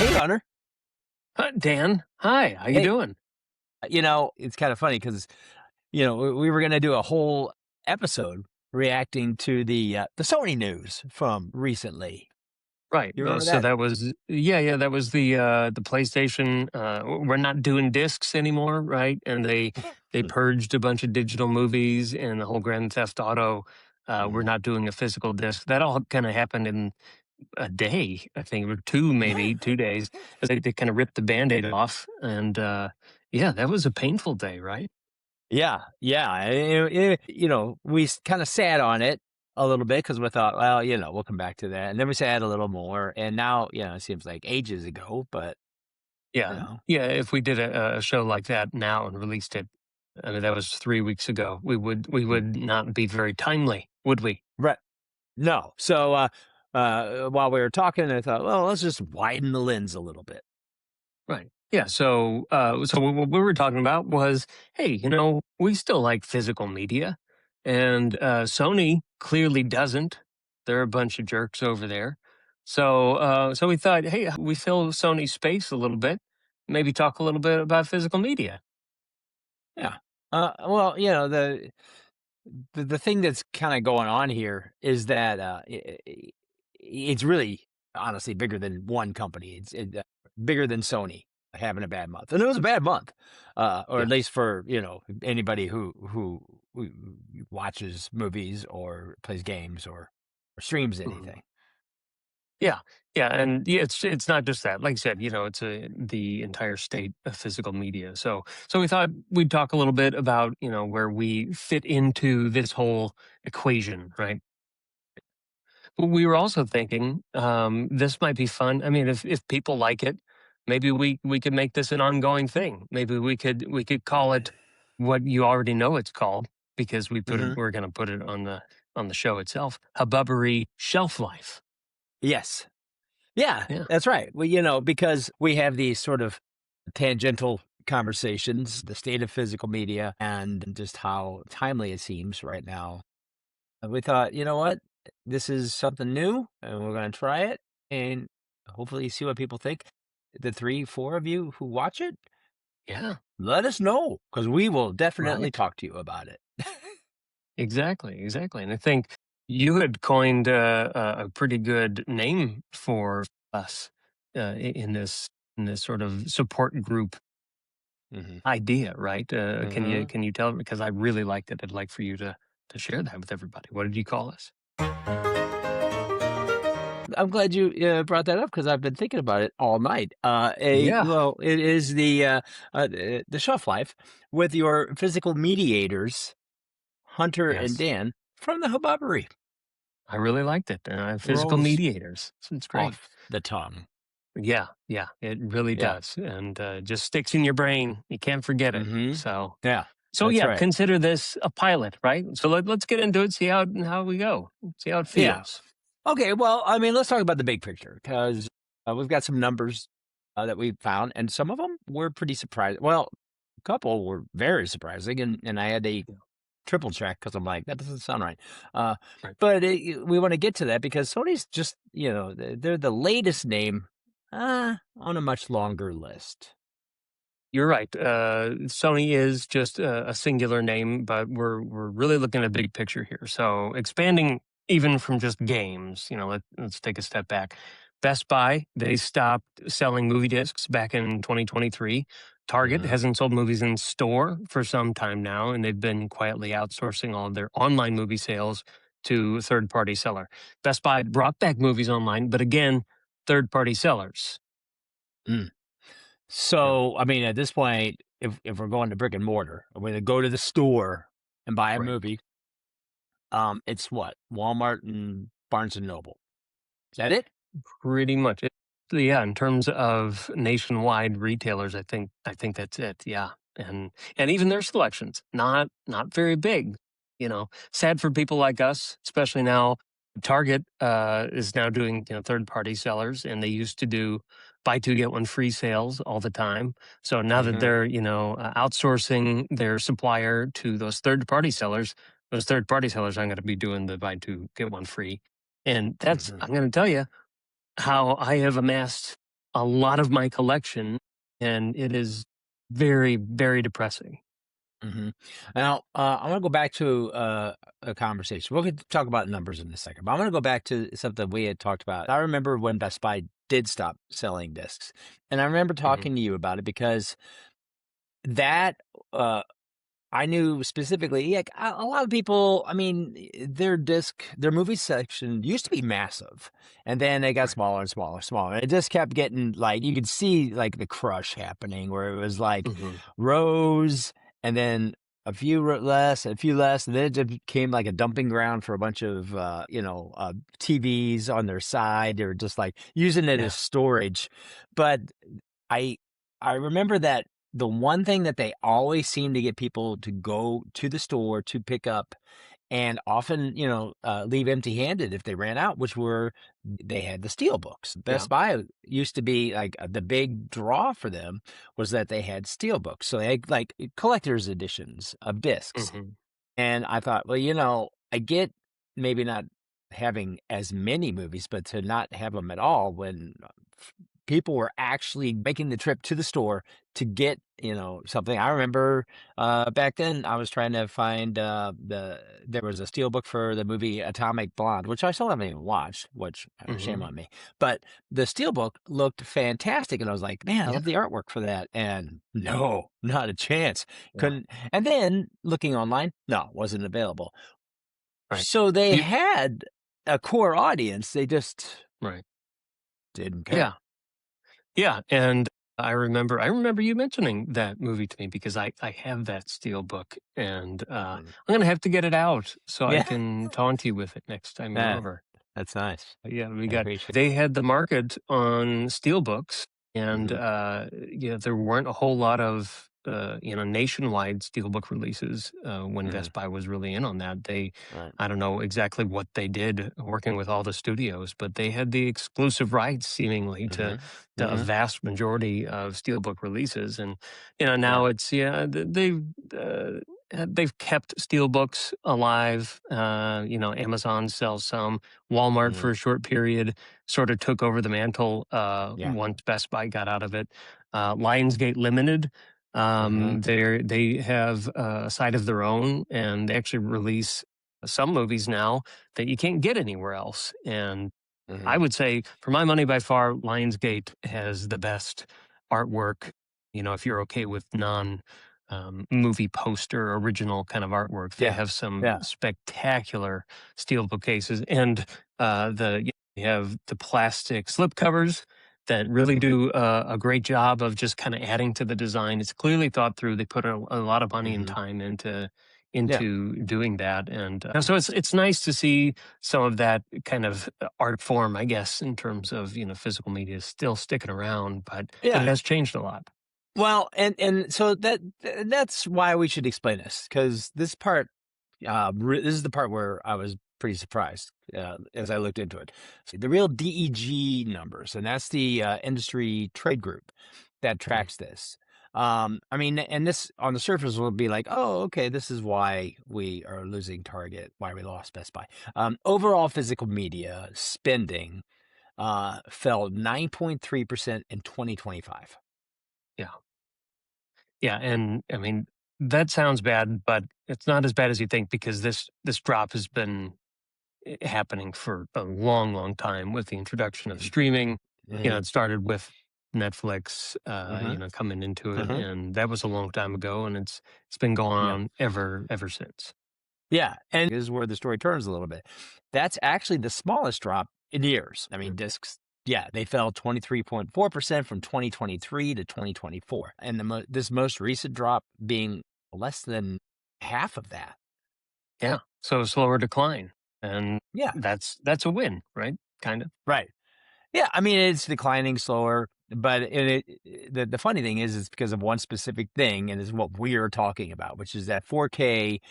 Hey, Hunter. Dan, hi, how you Hey, doing? it's kind of funny because we were going to do a whole episode reacting to the Sony news from recently. Right. You remember So that? that was that was the PlayStation. We're not doing discs anymore, right? And they purged a bunch of digital movies and the whole Grand Theft Auto. We're Mhm. not doing a physical disc. That all kind of happened in a day, I think, or two, maybe 2 days. As they kind of ripped the Band-Aid off, and yeah, that was a painful day, right? Yeah, yeah. We kind of sat on it a little bit because we thought, well, we'll come back to that, and then we sat a little more, and now, it seems like ages ago, but you Yeah, know, yeah. If we did a show like that now and released it, I mean that was 3 weeks ago, we mm, would not be very timely, would we? right? No. So while we were talking, I thought, well, let's just widen the lens a little bit. Right. Yeah. So what we were talking about was, hey, we still like physical media, and Sony clearly doesn't. They're a bunch of jerks over there. So we thought, hey, we fill Sony's space a little bit. Maybe talk a little bit about physical media. Yeah. Well, the thing that's kind of going on here is that it's really honestly bigger than one company. It's bigger than Sony having a bad month, and it was a bad month, or Yeah. at least for anybody who watches movies or plays games or streams Mhm. anything. Yeah, yeah, and yeah, it's not just that. Like I said, it's the entire state of physical media. So we thought we'd talk a little bit about where we fit into this whole equation, right? But we were also thinking this might be fun. I mean, if people like it, maybe we could make this an ongoing thing. Maybe we could call it what you already know it's called because Hmm. we're going to put it on the show itself. Hubbubbery Shelf Life. Yes. Yeah, Yeah. that's right. Well, because we have these sort of tangential conversations, the state of physical media, and just how timely it seems right now. And we thought, you know what? This is something new, and we're going to try it and hopefully see what people think. The three, four of you who watch it, Yeah. let us know because we will definitely Right. talk to you about it. Exactly, exactly. And I think you had coined a pretty good name for us in this sort of support group Hmm. idea, right? Can you Hmm. can you tell? Because I really liked it. I'd like for you to share that with everybody. What did you call us? I'm glad you brought that up because I've been thinking about it all night. Yeah. Well, it is the shelf life with your physical mediators, Hunter and Yes. Dan from the Hubbubbery. I really liked it. Physical Rolls mediators. So it's great. off the tongue. Yeah, yeah, it really Yeah. does, and just sticks in your brain. You can't forget it. Hmm. So Yeah, So that's yeah, right. consider this a pilot, right? So let's get into it, see how we go, see how it Yeah. feels. Okay. Well, I mean, let's talk about the big picture because we've got some numbers that we found, and some of them were pretty surprising. Well, a couple were very surprising, and I had to Yeah, triple check because I'm like, that doesn't sound right. Uh, right. but we want to get to that because Sony's just, they're the latest name on a much longer list. You're right. Sony is just a singular name, but we're really looking at big picture here. So expanding even from just games, let's take a step back. Best Buy, they stopped selling movie discs back in 2023. Target Hmm. hasn't sold movies in store for some time now, and they've been quietly outsourcing all of their online movie sales to third party seller. Best Buy brought back movies online, but again, third party sellers. Mm. Yeah, So, I mean, at this point, if we're going to brick and mortar, we're going to go to the store and buy a right. movie. It's what Walmart and Barnes and Noble. Is that it? Pretty much. Yeah, in terms of nationwide retailers, I think that's it. Yeah, and even their selections not very big. Sad for people like us, especially now. Target is now doing third party sellers, and they used to do buy two get one free sales all the time. So now that Hmm. they're outsourcing their supplier to those third party sellers aren't going to be doing the buy two get one free. And that's Hmm. I'm going to tell you how I have amassed a lot of my collection, and it is very, very depressing. Mhm. Now, I wanna go back to, a conversation. We'll get to talk about numbers in a second, but I wanna go back to something we had talked about. I remember when Best Buy did stop selling discs, and I remember Mhm, talking to you about it because that, uh I knew specifically, like, a lot of people, I mean, their movie section used to be massive, and then it got right. smaller and smaller and smaller. It just kept getting, like, you could see, like, the crush happening where it was, like, Mhm, rows and then a few less, and then it just became like a dumping ground for a bunch of, TVs on their side. They were just, like, using it as yeah, storage, but I I remember that the one thing that they always seem to get people to go to the store to pick up and often, leave empty-handed if they ran out, which were they had the steel books. yeah, Best Buy used to be like the big draw for them was that they had steel books. So they had like collector's editions of discs. mhm, And I thought, well, I get maybe not having as many movies, but to not have them at all when people were actually making the trip to the store to get, something. I remember back then I was trying to find there was a steelbook for the movie Atomic Blonde, which I still haven't even watched, which shame mhm, on me. But the steelbook looked fantastic, and I was like, man, I yeah, love the artwork for that. And no, not a chance. yeah, Couldn't. And then looking online, no, wasn't available. right. So they You had a core audience. They just right. didn't care. Yeah. Yeah, and I remember you mentioning that movie to me because I have that steel book, and, Mm. I'm gonna have to get it out so I Yeah. can taunt you with it next time you're Yeah, over. that's nice. Yeah, I appreciate they had the market on steelbooks, and, Mhm, there weren't a whole lot of, nationwide steelbook releases, when mhm, Best Buy was really in on that. right. I don't know exactly what they did working with all the studios, but they had the exclusive rights seemingly Mhm, to a mhm, vast majority of steelbook releases, and, now yeah, it's yeah, uh, they've kept steelbooks alive. Amazon sells some. Walmart mhm, for a short period sort of took over the mantle yeah, once Best Buy got out of it. Lionsgate Limited, mhm, they have a site of their own, and they actually release some movies now that you can't get anywhere else. And I mhm, would say, for my money, by far, Lionsgate has the best artwork. If you're okay with non movie poster original kind of artwork, they yeah, have some yeah, spectacular steel bookcases, and you have the plastic slip covers that really mhm, do a great job of just kind of adding to the design. It's clearly thought through. They put a lot of money and mhm, time yeah, into doing that, and so it's nice to see some of that kind of art form, I guess, in terms of physical media is still sticking around, but it yeah. has changed a lot. Well, and so that's why we should explain this because this is the part where I was pretty surprised as I looked into it. So the real DEG numbers, and that's the industry trade group that Mhm. tracks this. I mean, and this on the surface will be like, oh, okay, this is why we are losing Target, why we lost Best Buy. Overall, physical media spending fell 9.3% in 2025. Yeah, yeah, and I mean that sounds bad, but it's not as bad as you think because this drop has been happening for a long, long time with the introduction of Mhm, streaming. mhm, It started with Netflix, mhm, coming into it, mhm. and that was a long time ago, and it's been going Yeah. on ever since. Yeah, and this is where the story turns a little bit. That's actually the smallest drop in years. I Mm. mean, discs, yeah, they fell 23.4% from 2023 to 2024, and this most recent drop being less than half of that. Yeah, so a slower decline, and Yeah, that's a win, right? Kind of. right. Yeah, I mean, it's declining slower, but the funny thing is it's because of one specific thing, and is what we're talking about, which is that 4K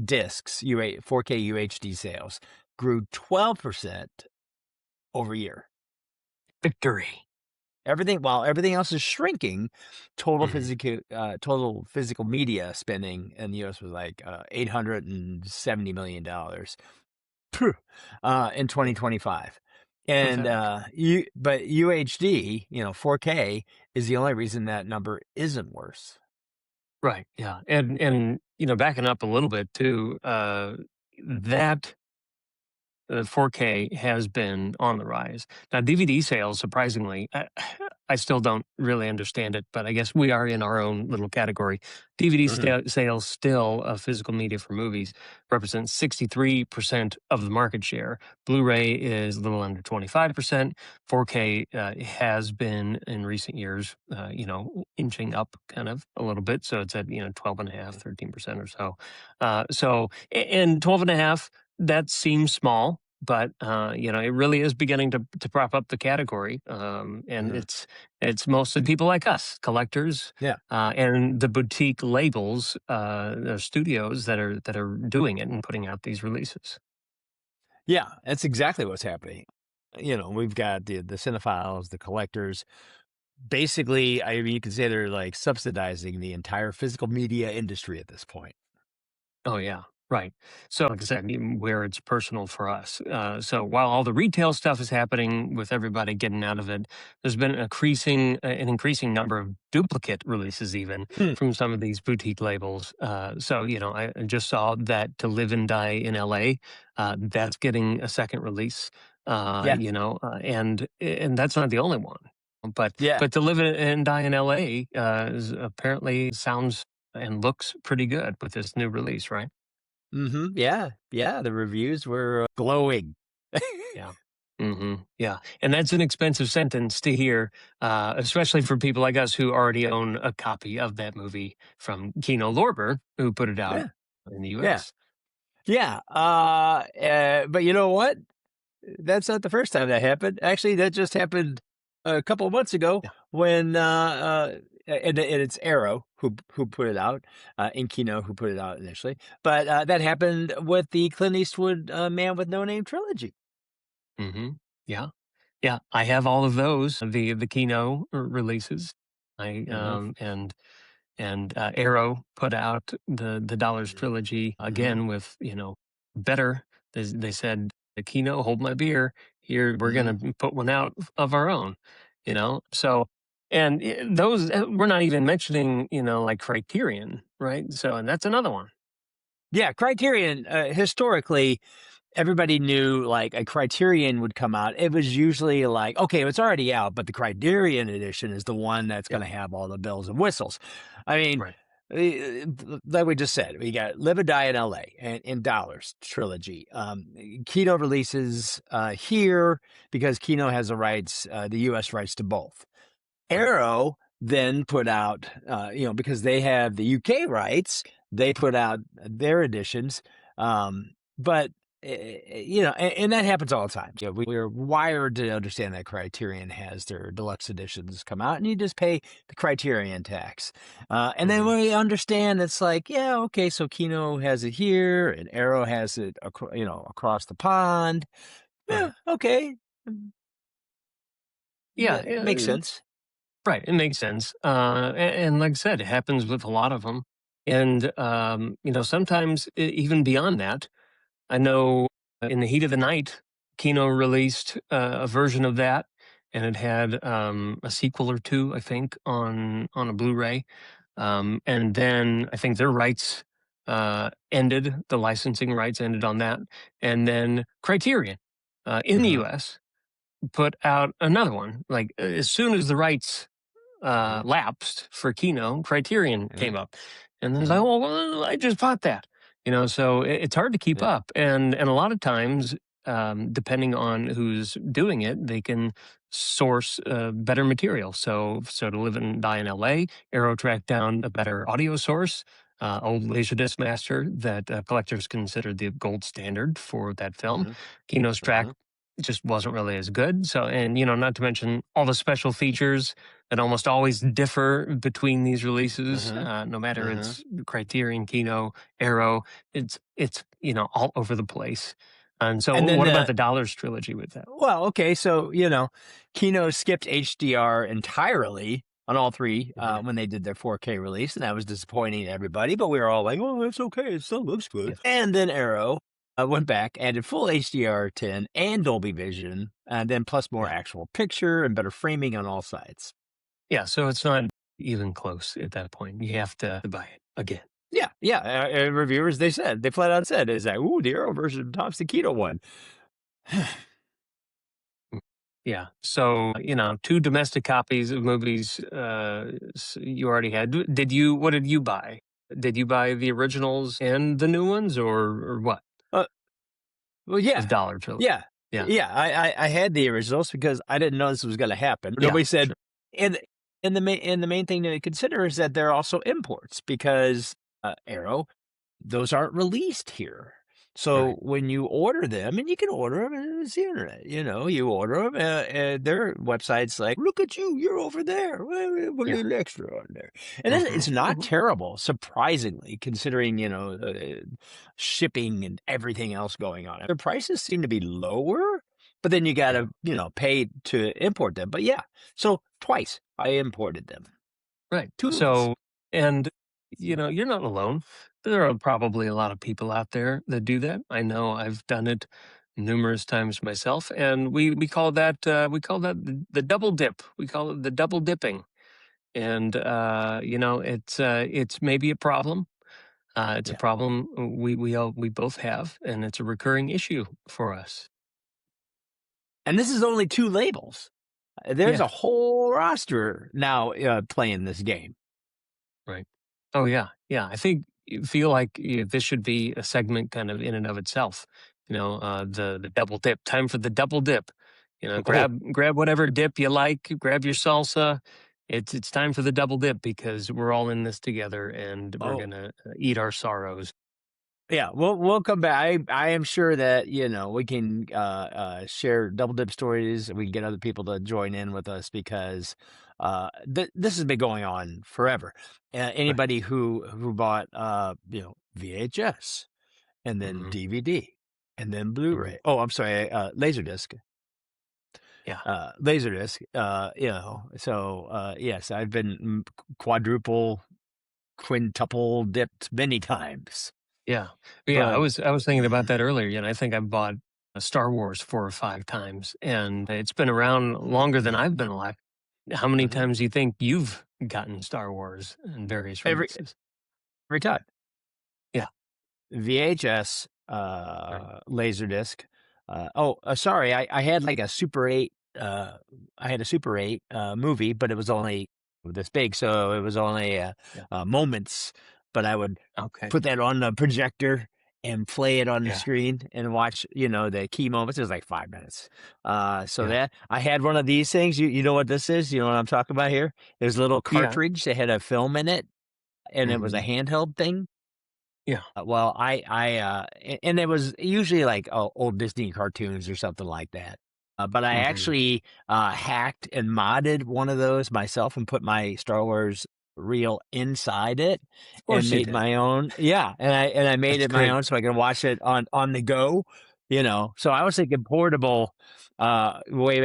discs, 4K UHD sales grew 12% over year. Victory. Everything while everything else is shrinking, Mhm. total physical media spending in the US was like, $870 million in Yeah. 2025. in And, fact. but UHD, 4K is the only reason that number isn't worse. Right, yeah, and, backing up a little bit too, that 4K has been on the rise. Now, DVD sales, surprisingly, I still don't really understand it, but I guess we are in our own little category. DVD Mhm. sales still of physical media for movies represents 63% of the market share. Blu-ray is a little under 25%. 4K has been in recent years, inching up kind of a little bit. So it's at, 12 and a half, 13% or so. And 12 and a half, that seems small, but it really is beginning to prop up the category, and Mhm. it's mostly people like us, collectors, Yeah. and the boutique labels, the studios that are doing it and putting out these releases. Yeah, that's exactly what's happening. We've got the cinephiles, the collectors. Basically, I mean, you could say they're like subsidizing the entire physical media industry at this point. Oh yeah, right. So, like I said, even where it's personal for us. So while all the retail stuff is happening with everybody getting out of it, there's been an increasing number of duplicate releases, even Hmm. from some of these boutique labels. So I just saw that "To Live and Die in L.A." That's getting a second release. Yeah. And that's not the only one. But Yeah. but "To Live and Die in L.A." Apparently sounds and looks pretty good with this new release, right? Yeah. Yeah. The reviews were glowing. Yeah. Yeah. And that's an expensive sentence to hear, especially for people like us who already own a copy of that movie from Kino Lorber, who put it out Yeah. in the Yeah. US. Yeah. But you know what? That's not the first time that happened. Actually, that just happened a couple of months ago Yeah. when, and it's Arrow who put it out, and Kino who put it out initially. But that happened with the Clint Eastwood Man with No Name trilogy. hmm Yeah. Yeah. I have all of those, the Kino releases. I Hmm. and Arrow put out the Dollars trilogy Hmm. again with better. They said, the Kino, hold my beer. Here we're Hmm. gonna put one out of our own. So and those, we're not even mentioning like Criterion, right? So and that's another one. Yeah, Criterion, historically, everybody knew like a Criterion would come out. It was usually like, okay, it's already out, but the Criterion edition is the one that's Yeah, going to have all the bells and whistles. I mean, right. like we just said, we got Live or Die in LA and in Dollars trilogy. Kino releases here because Kino has the rights, the US rights to both. Right. Arrow then put out, because they have the UK rights, they put out their editions. But and that happens all the time. Yeah, we're wired to understand that Criterion has their deluxe editions come out, and you just pay the Criterion tax. And then hmm we understand it's like, yeah, okay, so Kino has it here, and Arrow has it, across the pond. Yeah, Right. okay, Yeah. that makes sense. Right, it makes sense. And like I said, it happens with a lot of them. And sometimes even beyond that, I know in the heat of the night, Kino released a version of that, and it had a sequel or two, I think, on a Blu-ray. And then I think their rights ended, the licensing rights ended on that, and then Criterion in the Hmm. U.S. put out another one. Like as soon as the rights Hmm. lapsed for Kino, Criterion Hmm. came up, and then it's like, Hmm. "Oh, well, I just bought that," So it's hard to keep Yeah. up, and a lot of times, depending on who's doing it, they can source better material. So to live and die in L.A., Arrow tracked down a better audio source. Old Laserdisc master that collectors consider the gold standard for that film. Hmm. Kino's track Hmm. just wasn't really as good. So, and not to mention all the special features that almost always differ between these releases, Hmm. no matter Hmm. it's Criterion, Kino, Arrow. It's all over the place. And so, And then what about the Dollars trilogy with that? well, okay, so Kino skipped HDR entirely on all three Mhm. when they did their 4K release, and that was disappointing to everybody. But we were all like, "Oh, it's okay. It still looks good." Yes. And then Arrow. I went back, added full HDR10 and Dolby Vision, and then plus more Yeah. actual picture and better framing on all sides. Yeah, so it's not even close at that point. You have to buy it again. Yeah, yeah. Reviewers, they flat out said, "Is that ooh, the Aero version tops the Kino one." Mm. Yeah. So, 2 domestic copies of movies, you already had. Did you what did you buy? Did you buy the originals and the new ones or what? uh, well, Of yeah, Dollar Tree. yeah, Yeah. yeah. I had the originals because I didn't know this was going to happen. Yeah, Nobody said, sure. and the main thing to consider is that they're also imports because Arrow those aren't released here. So Right. when you order them, and you can order them, it's the internet, you order them, and their website's like, "Look at you, you're over there. Well, we put a Yeah. little extra on there," and it's Mhm. not Mhm. terrible, surprisingly, considering shipping and everything else going on. The prices seem to be lower, but then you got Yeah. to pay to import them. But yeah, so twice I imported them, Right. two movies. So, and you're not alone. There are probably a lot of people out there that do that. I know I've done it numerous times myself, and we call that the double dip. We call it the double dipping, and it's maybe a problem. It's a Yeah, problem we both have, and it's a recurring issue for us. and this is only two labels. There's Yeah. a whole roster now, playing this game. Right. Oh, yeah, yeah. I think you feel like this should be a segment kind of in and of itself. The double dip. Time for the double dip. Oh, Grab whatever dip you like. Grab your salsa. It's time for the double dip because we're all in this together and we're oh, gonna eat our sorrows. yeah, we'll come back. I am sure that, we can, share double dip stories, we can get other people to join in with us because, this has been going on forever. Right. Anybody who bought, VHS, and then Hmm. DVD, and then Hmm. Blu-ray. Oh, I'm sorry, Yeah. Laserdisc, so, yes, I've been, quadruple, quintuple dipped many times, Yeah. Yeah. I but was I was thinking about that earlier. I think I bought Star Wars 4 or 5 times, and it's been around longer than I've been alive. How many Mhm. times do you think you've gotten Star Wars in various every releases? every time. Yeah, VHS, right. Laserdisc. Sorry, I had like a Super 8, I had a Super 8, movie, but it was only this big, so it was only, Yeah. moments, but I would Okay. put that on the projector and play it on the Yeah. screen and watch, the key moments. It was like 5 minutes. So Yeah. that I had one of these things. You know what this is? You know what I'm talking about here? There's a little Yeah. cartridge that had a film in it, and it was a Mhm. handheld thing. Yeah. Well, and it was usually like, old Disney cartoons or something like that. But I Mhm. actually, hacked and modded one of those myself and put my Star Wars reel inside it Of and course you made did. my own. Yeah, and I made That's it my great. own so I can watch it on the go, So I was thinking portable, way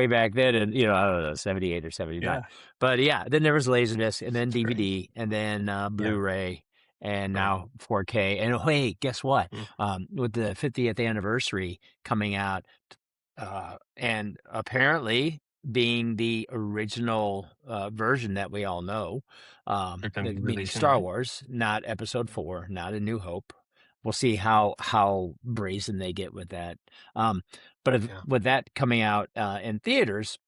back then, and, I don't know, 78 or 79. Yeah. But yeah, then there was Laserdisc and then That's great. DVD and then, Yeah. Blu-ray and Right. now 4K. And hey, guess what? Mm. With the 50th anniversary coming out, and apparently being the original version that we all know, They're gonna be meaning releasing Star that. Wars, not Episode Yeah. 4, not A New Hope. We'll see how brazen they get with that. Um, but Yeah. with that coming out in theaters,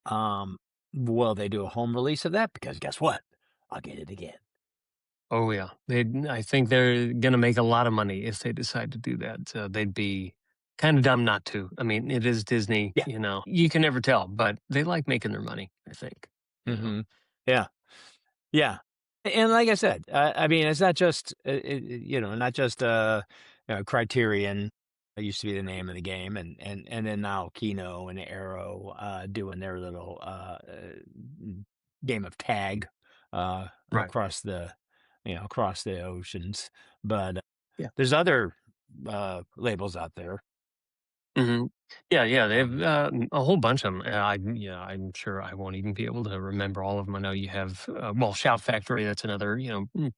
um, will they do a home release of that? Because guess what? I'll get it again. Oh, yeah. I think they're gonna make a lot of money if they decide to do that, so they'd be kinda dumb not to. I mean, it is Disney, Yeah. you can never tell, but they like making their money, I think, you know? Hmm. Yeah. Yeah. And like I said, I mean, it's not just, not just, Criterion. It used to be the name of the game, and then now Kino and Arrow, doing their little, game of tag, Right. across the oceans. But Yeah. there's other, labels out there. Mhm. Yeah, yeah, they have, Um, a whole bunch of them. I'm sure I won't even be able to remember all of them. I know you have, Shout Factory, that's another,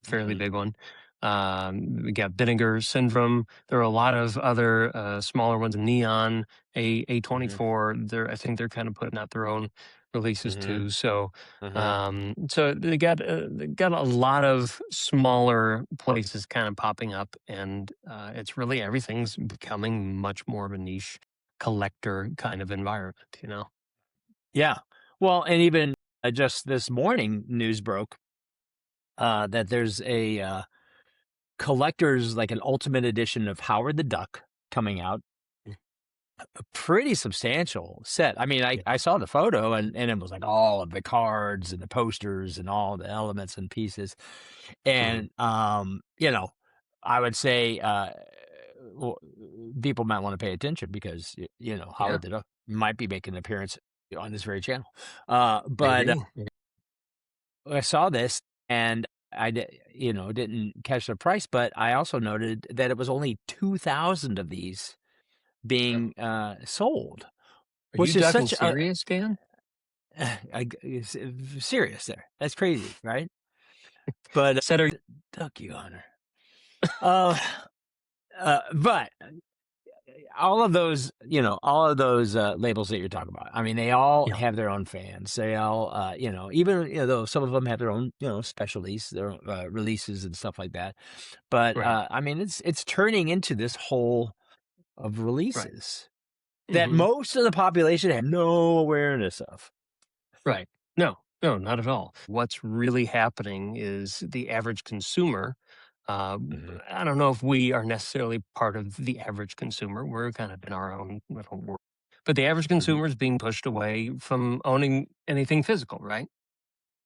fairly mhm. big one. We got Vinegar Syndrome. There are a lot of other smaller ones. Neon, Mhm. A24. I think they're kind of putting out their own releases Mhm. too. So, Mhm. so they got a lot of smaller places kind of popping up, and it's really everything's becoming much more of a niche collector kind of environment. You know. Yeah. Well, and even, just this morning, news broke, that there's a, collector's like an ultimate edition of Howard the Duck coming out. A pretty substantial set. I mean, I Yeah. saw the photo and it was like all of the cards and the posters and all the elements and pieces. Hmm. And, I would say, well, people might wanna pay attention because, Yeah. Howard the Duck might be making an appearance on this very channel. But, Maybe. I saw this and didn't catch the price, but I also noted that it was only 2,000 of these Yeah. being, sold, Are you which is talking such a serious, Dan? serious there. That's crazy, right? But, Said, are duck you honor. Uh, but all of those, labels that you're talking about, I mean, they all yeah. have their own fans. They all, even, though some of them have their own, specialties, their own, releases and stuff like that. But, Right. I mean, it's turning into this whole of Right. releases that Hmm. most of the population have no awareness of. Right. No, no, not at all. What's really happening is the average consumer. Uh, Mhm, I don't know if we are necessarily part of the average consumer. We're kind of in our own little world. But the average mhm. consumer is being pushed away from owning anything physical, right?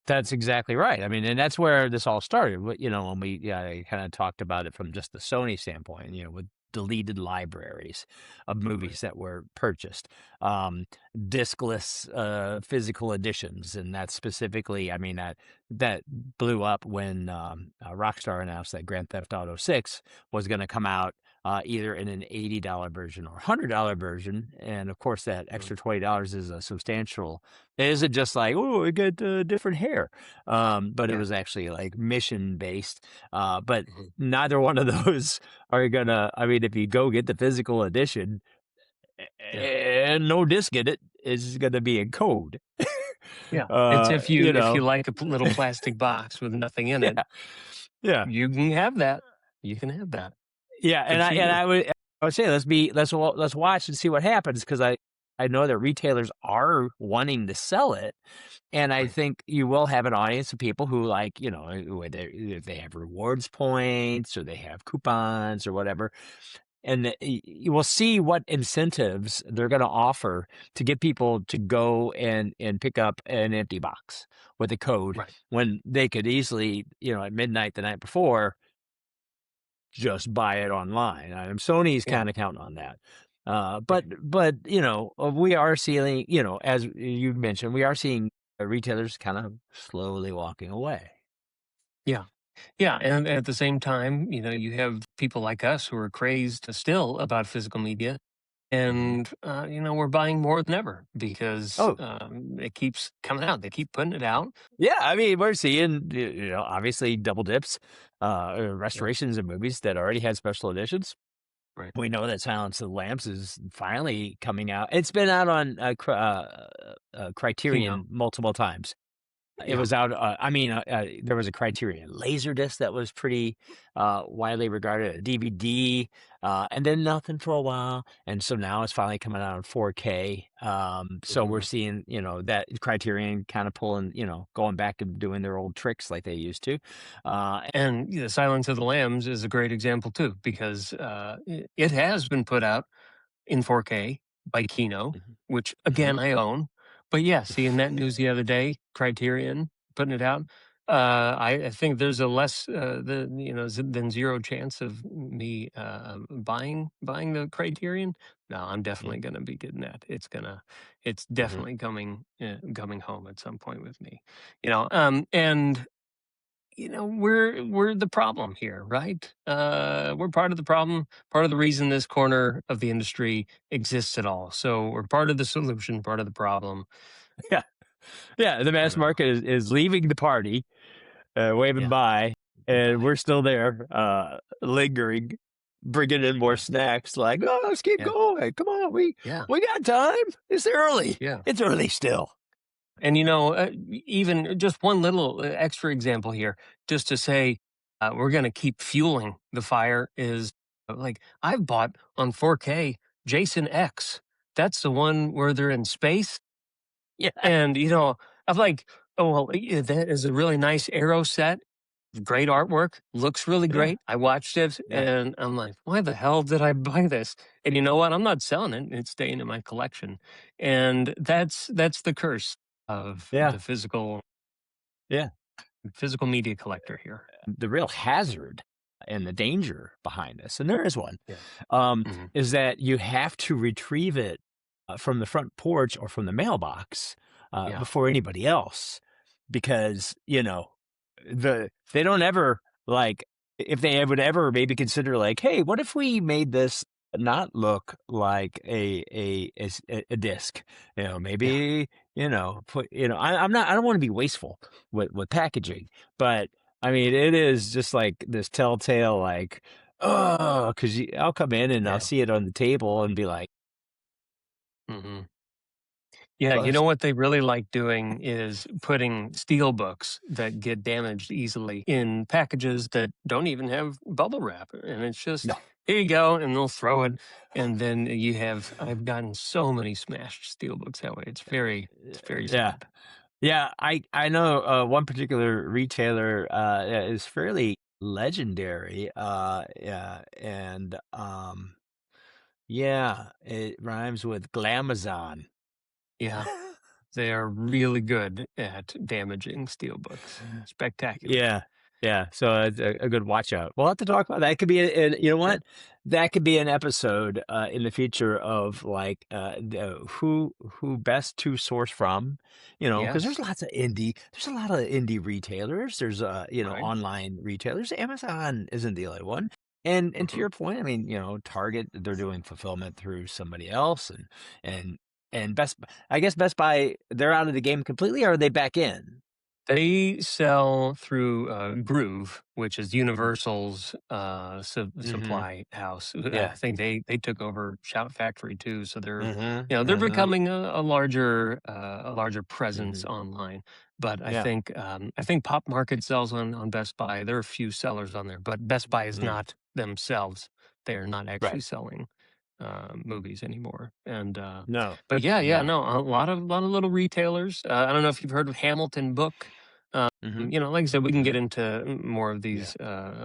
That's exactly right. I mean, and that's where this all started. When we kind of talked about it from just the Sony standpoint, with deleted libraries of Right. movies that were purchased, discless physical editions, and that specifically, I mean that blew up when Rockstar announced that Grand Theft Auto 6 was going to come out. Either in an $80 version or $100 version, and of course that Mm. extra $20 is a substantial. It isn't just like, "Oh, I get, different hair," but it Yeah. was actually, like, mission based, but Mhm. neither one of those are gonna. I mean, if you go get the physical edition, Yeah. and no disc in it, is gonna be in code. Yeah. It's You if you know? like a little plastic box with nothing in it, Yeah, yeah. you can have that. You can have that. Yeah, Good and I for and you. I would say let's watch and see what happens because I know that retailers are wanting to sell it. And I Right. think you will have an audience of people who like, whether if they have rewards points or they have coupons or whatever, and you will see what incentives they're going to offer to get people to go and pick up an empty box with a code Right. when they could easily, at midnight the night before, just buy it online. Sony's Yeah. kind of counting on that. Right. We are seeing, as you mentioned, we are seeing retailers kind of slowly walking away. Yeah. Yeah, and at the same time, you have people like us who are crazed still about physical media, Hmm. and we're buying more than ever because Oh, it keeps coming out. They keep putting it out. yeah. I mean, we're seeing, obviously double dips, Yeah, restorations of movies that already had special editions. right. We know that Silence of the Lambs is finally coming out. It's been out on Kino. Criterion multiple times. It Yeah, was out, there was a Criterion Laserdisc that was pretty, widely regarded, a DVD, and then nothing for a while, and so now it's finally coming out in 4K, so we're hmm seeing, that Criterion kinda pulling, going back and doing their old tricks like they used to, uh, and Silence of the Lambs is a great example too because it has been put out in 4K by Kino, mhm, which mhm, again I own. But yeah, seeing that news the other day, Criterion putting it out, I think there's a less than zero chance of me buying the Criterion. No, I'm mhm, definitely going to be getting that. It's mhm. definitely coming home at some point with me. And we're the problem here, right? We're part of the problem, part of the reason this corner of the industry exists at all. So we're part of the solution, part of the problem. Yeah, yeah, the I mass don't know. market is leaving the party, waving Yeah, bye. Oh and boy. we're still there, lingering, bringing in more Yeah. snacks, like, "Oh, let's keep Yeah. going. Come on, Yeah. we got time. It's early. Yeah. It's early still." And even just one little extra example here, just to say, we're going to keep fueling the fire is like I've bought on 4K Jason X. That's the one where they're in space. Yeah, And, I'm like, oh, well, yeah, that is a really nice arrow set. Great artwork, looks really yeah, great. I watched it yeah, and I'm like, why the hell did I buy this? And you know what? I'm not selling it. It's staying in my collection. And that's the curse of yeah, the yeah. physical media collector here. The real hazard and the danger behind this, and there is one, Yeah. um, Mhm. is that you have to retrieve it, from the front porch or from the mailbox, Yeah. before anybody else, because, they don't ever, like, if they would ever maybe consider, like, "Hey, what if we made this not look like a disc?" Yeah. Maybe, put I don't wanna be wasteful with packaging, but, I mean, it is just like this telltale, like, oh, because I'll come in and I'll Yeah. see it on the table and be like, Mhm. Yeah, "Well, you that's" know what they really like doing is putting steel books that get damaged easily in packages that don't even have bubble wrap, and it's just, no. "Here you go," and they'll throw it, and then I've gotten so many smashed steel books that way. It's very Yeah. sad. Yeah, I know, one particular retailer, is fairly legendary, yeah, and, yeah, it rhymes with Glamazon. Yeah, they are really good at damaging steel books. Spectacular. Yeah, yeah, so it's a good watch out. We'll have to talk about that. It could be a you know Yeah. what? That could be an episode, in the future of, like, who best to source from, because Yes. there's a lot of indie retailers, there's, Right. online retailers, Amazon isn't the only one, and to Mhm. your point, I mean, Target, they're doing fulfillment through somebody else, and and I guess Best Buy, they're out of the game completely, or are they back in? They sell through, Groove, which is Universal's, Mhm. supply house. I Yeah. think they took over Shout Factory too, so Mhm, they're mhm, becoming a larger presence mhm. online. But Yeah. I think Pop Market sells on Best Buy. There are a few sellers on there, but Best Buy is Mm. not themselves. They are not actually Right. selling, movies anymore. No. But yeah, yeah, No. no, a lot of little retailers. I don't know if you've heard of Hamilton Book. Mhm, Like I said, we can get mhm. into more of Yeah. these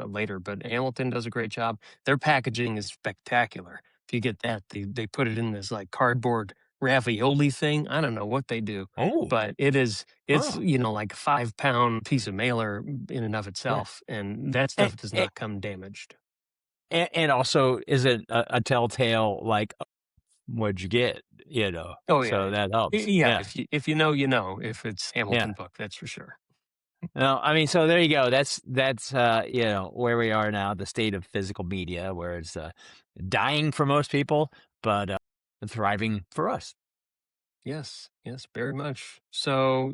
later, but Hamilton does a great job. Their packaging is spectacular. If you get that, they put it in this like cardboard ravioli thing. I don't know what they do, Oh, but it's huh. like a 5 pound piece of mailer in and of Yeah. itself, and that And stuff does not come damaged. and also isn't a telltale, like, "What'd you get?" Oh So yeah, that helps. yeah. Yeah. If you know, you know. If it's Yeah. Hamilton Book, that's for sure. No, I mean, so there you go. That's, where we are now, the state of physical media, where it's, dying for most people, but, thriving for us. Yes, yes, very much. So,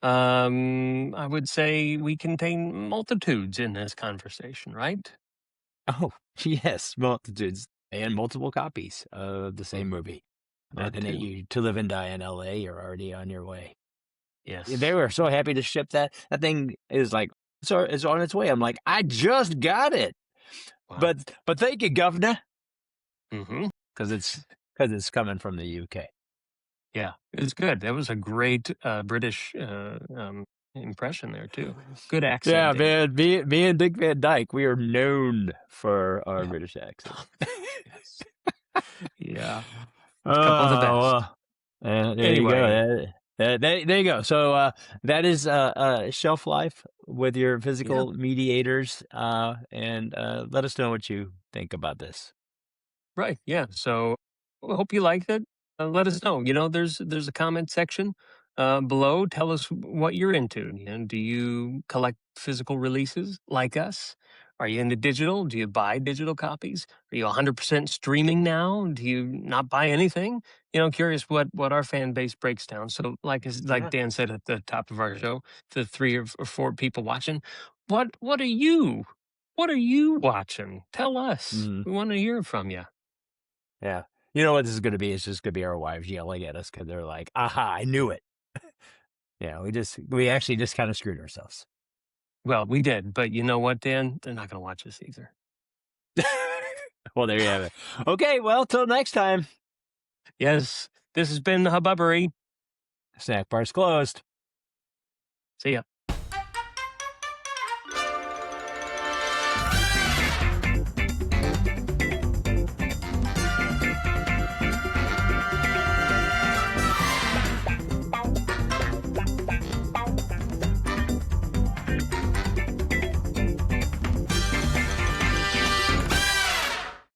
I would say we contain multitudes in this conversation, right? Oh, yes, multitudes and multiple copies of the same Mhm. movie. That Nothing that too. you To Live and Die in LA, you're already on your way. They Yes. were so happy to ship that. That thing is like, so it's on its way. I'm like, I just got it, Wow. but thank you, governor, Hmm. because it's coming from the UK. Yeah, it was good. That was a great British impression there too. Good Yeah, accenting. man, me and Dick Van Dyke, we are known for our Yeah. British accent. Yes. Yeah. A couple of the Oh, best. well, there you go. Anyway. There you go. So, that is, Shelf Life with your Yeah. physical mediators, and, let us know what you think about this. Right. Yeah. So I hope you liked it. Let us know. There's a comment section below. Tell us what you're into. Do you collect physical releases like us? Are you into digital? Do you buy digital copies? Are you 100% streaming now? Do you not buy anything? Curious what our fan base breaks down. So, like Yeah. Dan said at the top of our show, the three or four people watching, What are you? What are you watching? Tell us. Mhm. We want to hear from you. Yeah. You know what this is gonna be? It's just gonna be our wives yelling at us because 'cause they're like, "Aha, I knew it." Yeah, we actually just kinda screwed ourselves. Well, we did, but you know what, Dan? They're not going to watch this either. Well, there you have it. Okay, well, till next time. Yes, this has been Hubbubbery. Snack bar's closed. See ya.